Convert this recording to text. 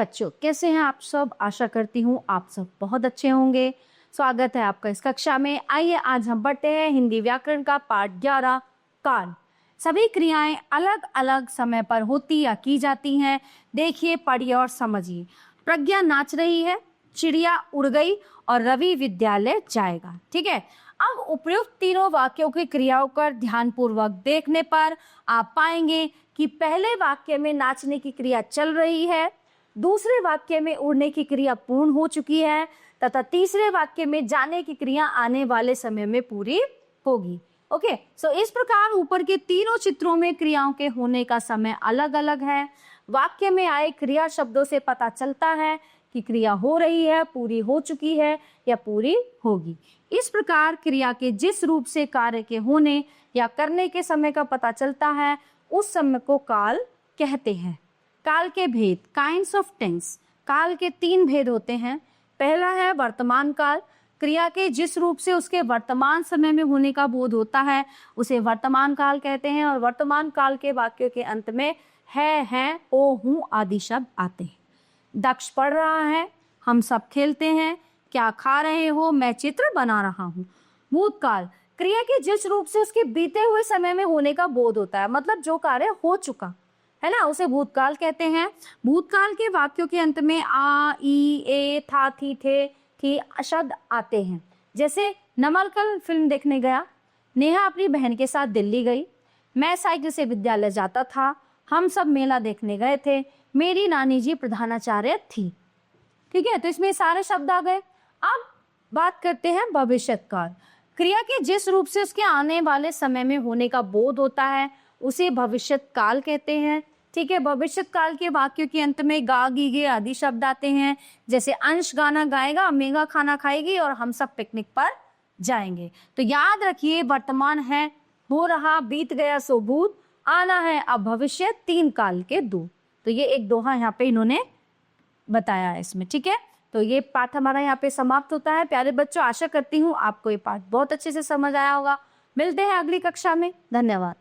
बच्चों, कैसे हैं आप सब? आशा करती हूँ आप सब बहुत अच्छे होंगे। स्वागत है आपका इस कक्षा में। आइए आज हम बढ़ते हैं हिंदी व्याकरण का पाठ 11 काल। सभी क्रियाएं अलग अलग समय पर होती या की जाती हैं। देखिए, पढ़िए और समझिए। प्रज्ञा नाच रही है, चिड़िया उड़ गई और रवि विद्यालय जाएगा। ठीक है, अब उपयुक्त तीनों वाक्यों की क्रियाओं पर ध्यानपूर्वक देखने पर आप पाएंगे कि पहले वाक्य में नाचने की क्रिया चल रही है, दूसरे वाक्य में उड़ने की क्रिया पूर्ण हो चुकी है तथा तीसरे वाक्य में जाने की क्रिया आने वाले समय में पूरी होगी। ओके, सो इस प्रकार ऊपर के तीनों चित्रों में क्रियाओं के होने का समय अलग अलग है। वाक्य में आए क्रिया शब्दों से पता चलता है कि क्रिया हो रही है, पूरी हो चुकी है या पूरी होगी। इस प्रकार क्रिया के जिस रूप से कार्य के होने या करने के समय का पता चलता है, उस समय को काल कहते हैं। काल के भेद, काइंड्स ऑफ टेंस। काल के 3 भेद होते हैं। पहला है वर्तमान काल। क्रिया के जिस रूप से उसके वर्तमान समय में होने का बोध होता है उसे वर्तमान काल कहते हैं। और वर्तमान काल के वाक्यों के अंत में है, ओ, हूँ आदि शब्द आते हैं। दक्ष पढ़ रहा है, हम सब खेलते हैं, क्या खा रहे हो, मैं चित्र बना रहा हूँ। भूतकाल, क्रिया के जिस रूप से उसके बीते हुए समय में होने का बोध होता है, मतलब जो कार्य हो चुका है ना, उसे भूतकाल कहते हैं। भूतकाल के वाक्यों के अंत में आ, ई, ए, था, थी, थे, थी शब्द आते हैं। जैसे नमल कल फिल्म देखने गया, नेहा अपनी बहन के साथ दिल्ली गई, मैं साइकिल से विद्यालय जाता था, हम सब मेला देखने गए थे, मेरी नानी जी प्रधानाचार्य थी। ठीक है, तो इसमें सारे शब्द आ गए। अब बात करते हैं भविष्यकाल। क्रिया के जिस रूप से उसके आने वाले समय में होने का बोध होता है उसे भविष्यकाल कहते हैं। ठीक है, भविष्यकाल के वाक्यों के अंत में गा, गीगे आदि शब्द आते हैं। जैसे अंश गाना गाएगा, मेघा खाना खाएगी और हम सब पिकनिक पर जाएंगे। तो याद रखिए, वर्तमान है, हो रहा, बीत गया सो भूत, आना है अब भविष्य, 3 काल के 2। तो ये एक दोहा यहाँ पे इन्होंने बताया है इसमें। ठीक है, तो ये पाठ हमारा यहाँ पे समाप्त होता है। प्यारे बच्चों, आशा करती हूँ आपको ये पाठ बहुत अच्छे से समझ आया होगा। मिलते हैं अगली कक्षा में। धन्यवाद।